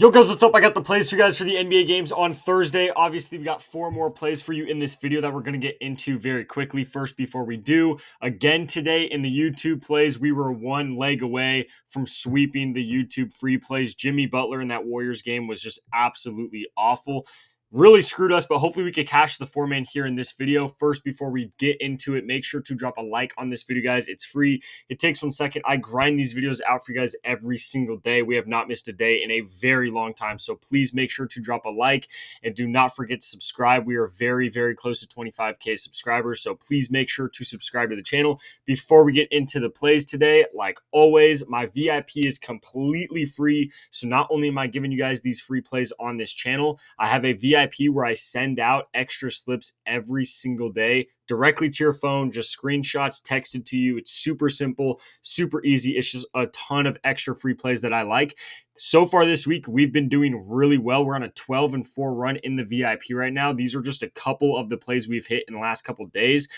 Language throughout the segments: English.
Yo guys, what's up? I got the plays for you guys for the NBA games on Thursday. Obviously, we got 4 more plays for you in this video that we're going to get into very quickly. First, before we do, again today in the YouTube plays, we were one leg away from sweeping the YouTube free plays. Jimmy Butler in that Warriors game was just absolutely awful. Really screwed us, but hopefully we could cash the 4-man here in this video. First, before we get into it, make sure to drop a like on this video, guys. It's free. It takes 1 second. I grind these videos out for you guys every single day. We have not missed a day in a very long time. So please make sure to drop a like and do not forget to subscribe. We are very, very close to 25K subscribers. So please make sure to subscribe to the channel. Before we get into the plays today, like always, my VIP is completely free. So not only am I giving you guys these free plays on this channel, I have a VIP where I send out extra slips every single day directly to your phone, just screenshots texted to you. It's super simple, super easy. It's just a ton of extra free plays that I like. So far this week, we've been doing really well. We're on a 12-4 run in the VIP right now. These are just a couple of the plays we've hit in the last couple of days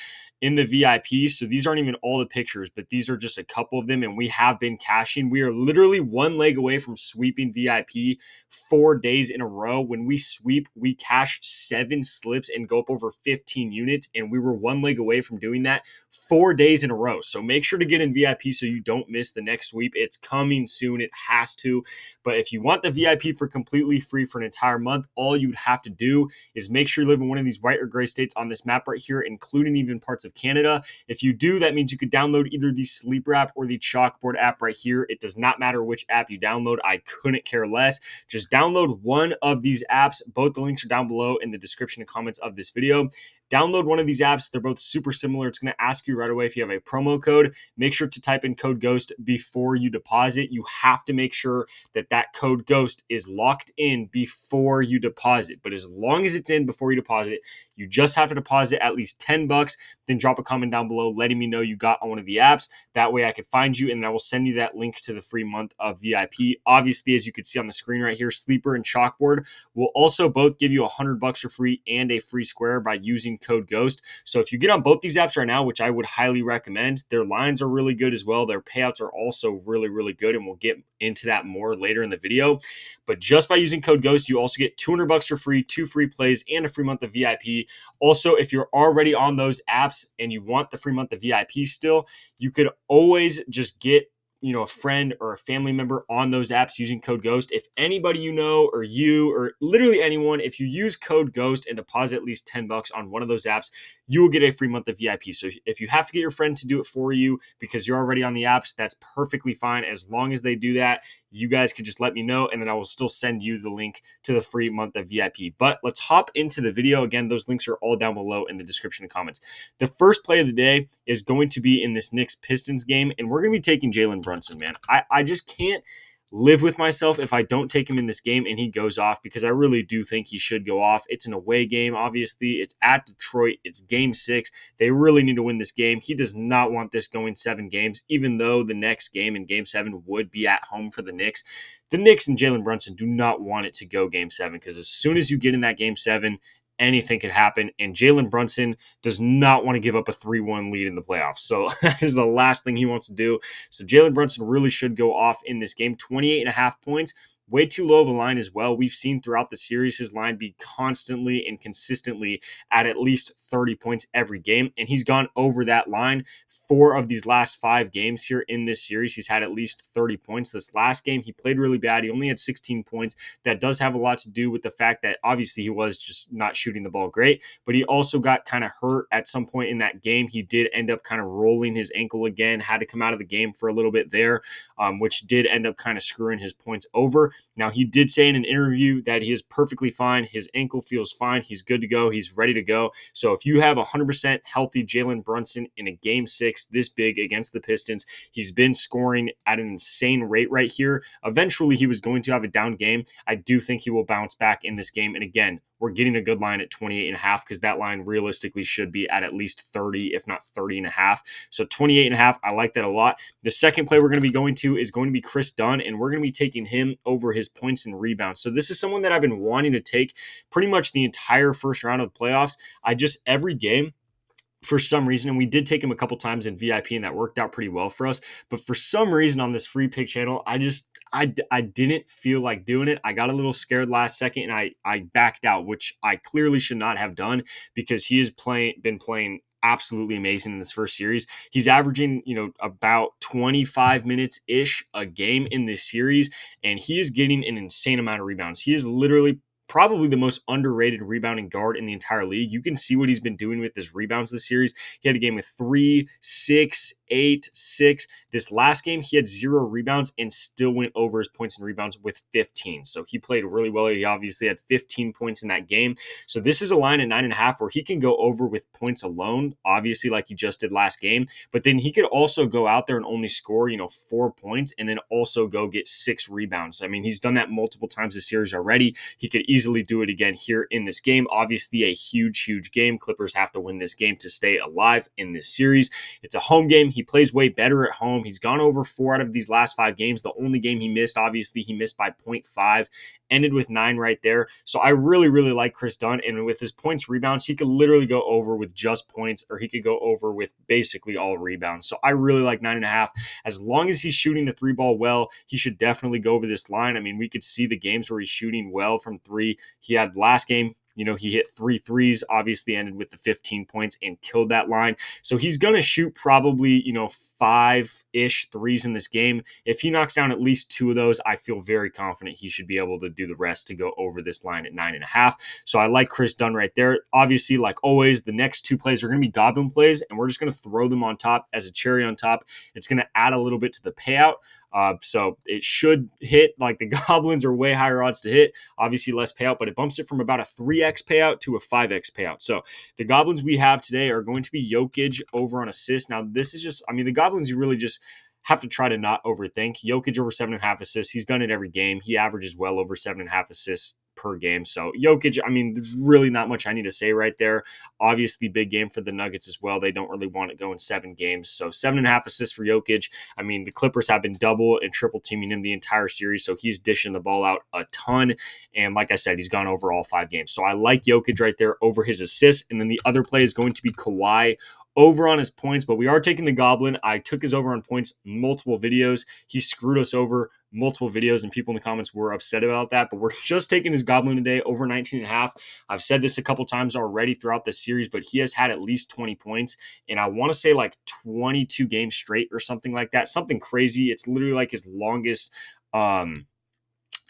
in the VIP. So these aren't even all the pictures, but these are just a couple of them, and we have been cashing. We are literally one leg away from sweeping VIP 4 days in a row. When we sweep, we cash 7 slips and go up over 15 units, and we were one leg away from doing that 4 days in a row. So make sure to get in VIP so you don't miss the next sweep. It's coming soon. It has to. But if you want the VIP for completely free for an entire month, all you'd have to do is make sure you live in one of these white or gray states on this map right here, including even parts of Canada. If you do, that means you could download either the Sleeper app or the Chalkboard app right here. It does not matter which app you download. I couldn't care less. Just download one of these apps. Both the links are down below in the description and comments of this video. Download one of these apps. They're both super similar. It's going to ask you right away if you have a promo code. Make sure to type in code GHOST before you deposit. You have to make sure that code GHOST is locked in before you deposit. But as long as it's in before you deposit, you just have to deposit at least $10. Then drop a comment down below letting me know you got on one of the apps. That way I can find you, and I will send you that link to the free month of VIP. Obviously, as you can see on the screen right here, Sleeper and Chalkboard will also both give you $100 for free and a free square by using code GHOST. So if you get on both these apps right now, which I would highly recommend, their lines are really good as well. Their payouts are also really, really good, and we'll get into that more later in the video. But just by using code GHOST, you also get $200 for free, 2 free plays, and a free month of VIP. Also, if you're already on those apps and you want the free month of VIP still, you could always just get a friend or a family member on those apps using code GHOST. If anybody you know, or you, or literally anyone, if you use code GHOST and deposit at least $10 on one of those apps, you will get a free month of VIP. So if you have to get your friend to do it for you because you're already on the apps, that's perfectly fine. As long as they do that, you guys can just let me know, and then I will still send you the link to the free month of VIP. But let's hop into the video. Again, those links are all down below in the description and comments. The first play of the day is going to be in this Knicks-Pistons game, and we're going to be taking Jalen Brunson, man. I just can't live with myself if I don't take him in this game and he goes off, because I really do think he should go off. It's an away game, obviously. It's at Detroit. It's game 6. They really need to win this game. He does not want this going 7 games, even though the next game in game 7 would be at home for the Knicks. The Knicks and Jalen Brunson do not want it to go game 7, because as soon as you get in that game 7, anything could happen, and Jalen Brunson does not want to give up a 3-1 lead in the playoffs. So that is the last thing he wants to do. So Jalen Brunson really should go off in this game. 28.5 points. Way too low of a line as well. We've seen throughout the series his line be constantly and consistently at least 30 points every game, and he's gone over that line 4 of these last 5 games here in this series. He's had at least 30 points. This last game, he played really bad. He only had 16 points. That does have a lot to do with the fact that obviously he was just not shooting the ball great, but he also got kind of hurt at some point in that game. He did end up kind of rolling his ankle again, had to come out of the game for a little bit there, which did end up kind of screwing his points over. Now, he did say in an interview that he is perfectly fine. His ankle feels fine. He's good to go. He's ready to go. So if you have 100% healthy Jalen Brunson in a game 6 this big against the Pistons, he's been scoring at an insane rate right here. Eventually, he was going to have a down game. I do think he will bounce back in this game. And again, we're getting a good line at 28.5, because that line realistically should be at least 30, if not 30.5. So 28.5, I like that a lot. The second play we're going to be going to is going to be Chris Dunn, and we're going to be taking him over his points and rebounds. So this is someone that I've been wanting to take pretty much the entire first round of the playoffs. Every game, for some reason, and we did take him a couple times in VIP, and that worked out pretty well for us. But for some reason on this free pick channel, I didn't feel like doing it. I got a little scared last second and I backed out, which I clearly should not have done because he has been playing absolutely amazing in this first series. He's averaging, about 25 minutes ish a game in this series, and he is getting an insane amount of rebounds. He is literally probably the most underrated rebounding guard in the entire league. You can see what he's been doing with his rebounds this series. He had a game with 3, 6, 8, 6. This last game, he had 0 rebounds and still went over his points and rebounds with 15. So he played really well. He obviously had 15 points in that game. So this is a line at 9.5 where he can go over with points alone, obviously, like he just did last game. But then he could also go out there and only score, 4 points and then also go get 6 rebounds. I mean, he's done that multiple times this series already. He could easily do it again here in this game. Obviously, a huge, huge game. Clippers have to win this game to stay alive in this series. It's a home game. He plays way better at home. He's gone over 4 out of these last 5 games. The only game he missed, obviously, he missed by 0.5, ended with 9 right there. So I really, really like Chris Dunn. And with his points, rebounds, he could literally go over with just points, or he could go over with basically all rebounds. So I really like 9.5. As long as he's shooting the 3 ball well, he should definitely go over this line. I mean, we could see the games where he's shooting well from 3. He had last game, he hit 3 threes, obviously ended with the 15 points and killed that line. So he's going to shoot probably, 5-ish threes in this game. If he knocks down at least 2 of those, I feel very confident he should be able to do the rest to go over this line at 9.5. So I like Chris Dunn right there. Obviously, like always, the next 2 plays are going to be Goblin plays, and we're just going to throw them on top as a cherry on top. It's going to add a little bit to the payout. So it should hit. Like the Goblins are way higher odds to hit, obviously less payout, but it bumps it from about a 3x payout to a 5x payout. So the Goblins we have today are going to be Jokic over on assists. Now this is just, the Goblins you really just have to try to not overthink. Jokic over 7.5 assists. He's done it every game. He averages well over 7.5 assists per game. So Jokic, there's really not much I need to say right there. Obviously, big game for the Nuggets as well. They don't really want to go in 7 games. So 7.5 assists for Jokic. The Clippers have been double and triple teaming him the entire series. So he's dishing the ball out a ton. And like I said, he's gone over all 5 games. So I like Jokic right there over his assists. And then the other play is going to be Kawhi over on his points, but we are taking the Goblin. I took his over on points multiple videos. He screwed us over multiple videos, and people in the comments were upset about that, but we're just taking his Goblin today over 19.5. I've said this a couple times already throughout the series, but he has had at least 20 points, and I want to say like 22 games straight or something like that, something crazy. It's literally like his longest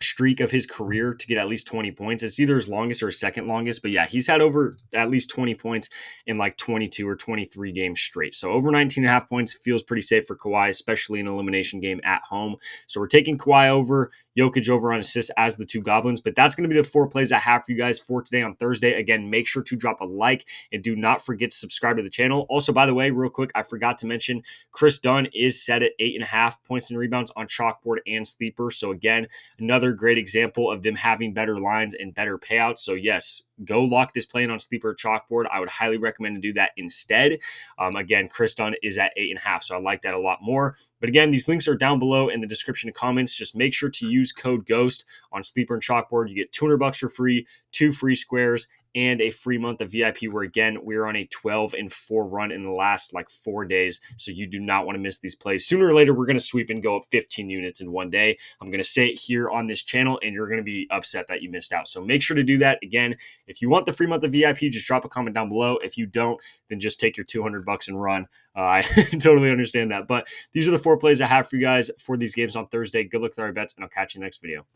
streak of his career to get at least 20 points. It's either his longest or his second longest, but yeah, he's had over at least 20 points in like 22 or 23 games straight. So over 19.5 points feels pretty safe for Kawhi, especially in an elimination game at home. So we're taking Kawhi over, Jokic over on assists as the 2 Goblins, but that's going to be the 4 plays I have for you guys for today on Thursday. Again, make sure to drop a like and do not forget to subscribe to the channel. Also, by the way, real quick, I forgot to mention Chris Dunn is set at 8.5 points and rebounds on Chalkboard and Sleeper. So again, another great example of them having better lines and better payouts. So yes, go lock this play in on Sleeper Chalkboard. I would highly recommend to do that instead. Again, Chris Dunn is at 8.5, so I like that a lot more. But again, these links are down below in the description and comments. Just make sure to use code GHOST on Sleeper and Chalkboard. You get $200 for free, 2 free squares, and a free month of VIP, where again, we're on a 12-4 run in the last 4 days. So you do not want to miss these plays. Sooner or later, we're going to sweep and go up 15 units in one day. I'm going to say it here on this channel, and you're going to be upset that you missed out. So make sure to do that. Again, if you want the free month of VIP, just drop a comment down below. If you don't, then just take your $200 and run. I totally understand that. But these are the 4 plays I have for you guys for these games on Thursday. Good luck with our bets, and I'll catch you next video.